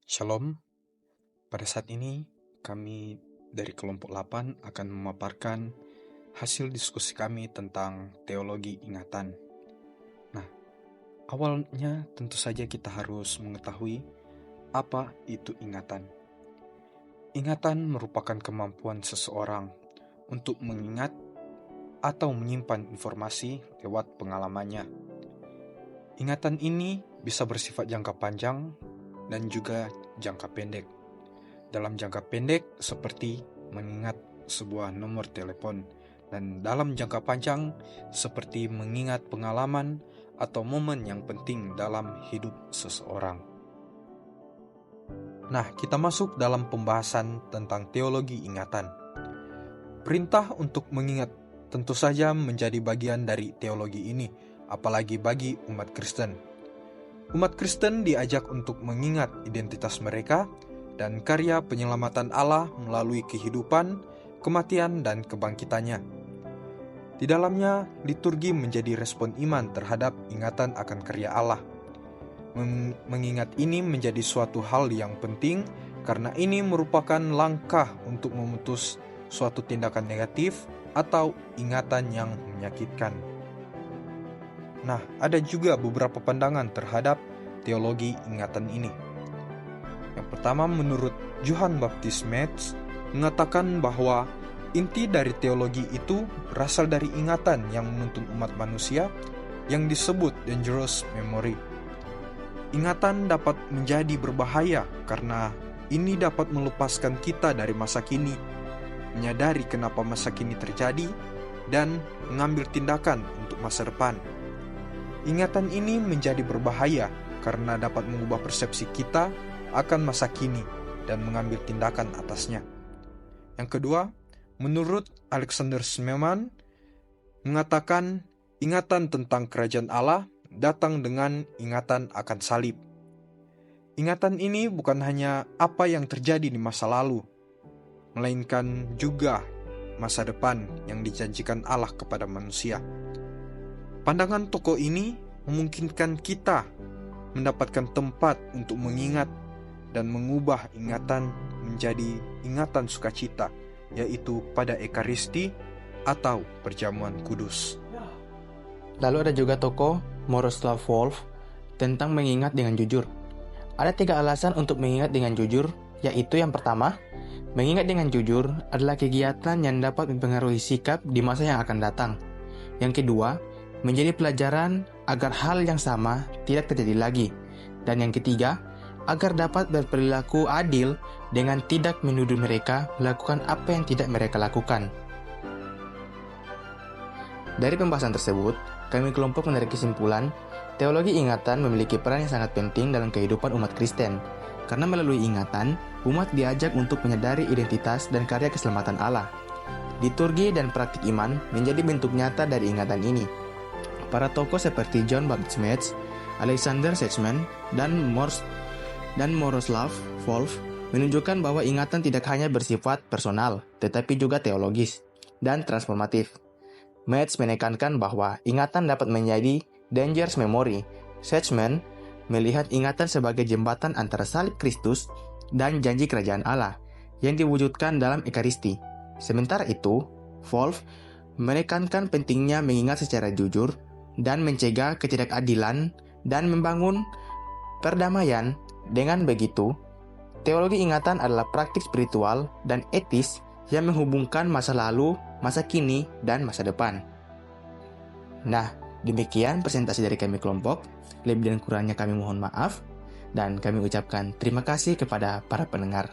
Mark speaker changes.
Speaker 1: Shalom, pada saat ini kami dari kelompok 8 akan memaparkan hasil diskusi kami tentang teologi ingatan. Nah, awalnya tentu saja kita harus mengetahui apa itu ingatan. Ingatan merupakan kemampuan seseorang untuk mengingat atau menyimpan informasi lewat pengalamannya. Ingatan ini bisa bersifat jangka panjang dan juga jangka pendek. Dalam jangka pendek seperti mengingat sebuah nomor telepon, dan dalam jangka panjang seperti mengingat pengalaman atau momen yang penting dalam hidup seseorang. Nah, kita masuk dalam pembahasan tentang teologi ingatan. Perintah untuk mengingat tentu saja menjadi bagian dari teologi ini, apalagi bagi umat Kristen. Umat Kristen diajak untuk mengingat identitas mereka dan karya penyelamatan Allah melalui kehidupan, kematian, dan kebangkitannya. Di dalamnya, liturgi menjadi respon iman terhadap ingatan akan karya Allah. Mengingat ini menjadi suatu hal yang penting karena ini merupakan langkah untuk memutus suatu tindakan negatif atau ingatan yang menyakitkan. Nah, ada juga beberapa pandangan terhadap teologi ingatan ini. Yang pertama, menurut Johann Baptist Metz, mengatakan bahwa inti dari teologi itu berasal dari ingatan yang menuntun umat manusia yang disebut dangerous memory. Ingatan dapat menjadi berbahaya karena ini dapat melepaskan kita dari masa kini, menyadari kenapa masa kini terjadi, dan mengambil tindakan untuk masa depan. Ingatan ini menjadi berbahaya karena dapat mengubah persepsi kita akan masa kini dan mengambil tindakan atasnya. Yang kedua, menurut Alexander Schmemann, mengatakan ingatan tentang kerajaan Allah datang dengan ingatan akan salib. Ingatan ini bukan hanya apa yang terjadi di masa lalu, melainkan juga masa depan yang dijanjikan Allah kepada manusia. Pandangan tokoh ini memungkinkan kita mendapatkan tempat untuk mengingat dan mengubah ingatan menjadi ingatan sukacita, yaitu pada Ekaristi atau perjamuan kudus.
Speaker 2: Lalu ada juga tokoh Miroslav Volf tentang mengingat dengan jujur. Ada 3 alasan untuk mengingat dengan jujur, yaitu yang pertama, mengingat dengan jujur adalah kegiatan yang dapat mempengaruhi sikap di masa yang akan datang. Yang kedua, menjadi pelajaran agar hal yang sama tidak terjadi lagi. Dan yang ketiga, agar dapat berperilaku adil dengan tidak menuduh mereka melakukan apa yang tidak mereka lakukan. Dari pembahasan tersebut, kami kelompok menarik kesimpulan, teologi ingatan memiliki peran yang sangat penting dalam kehidupan umat Kristen. Karena melalui ingatan, umat diajak untuk menyadari identitas dan karya keselamatan Allah. Liturgi dan praktik iman menjadi bentuk nyata dari ingatan ini. Para tokoh seperti John Baptist Metz, Alexander Schmemann, dan Miroslav Volf menunjukkan bahwa ingatan tidak hanya bersifat personal, tetapi juga teologis dan transformatif. Metz menekankan bahwa ingatan dapat menjadi dangerous memory. Schmemann melihat ingatan sebagai jembatan antara salib Kristus dan janji kerajaan Allah yang diwujudkan dalam Ekaristi. Sementara itu, Volf menekankan pentingnya mengingat secara jujur dan mencegah ketidakadilan dan membangun perdamaian. Dengan begitu, teologi ingatan adalah praktik spiritual dan etis yang menghubungkan masa lalu, masa kini, dan masa depan. Nah, demikian presentasi dari kami kelompok. Lebih dan kurangnya kami mohon maaf, dan kami ucapkan terima kasih kepada para pendengar.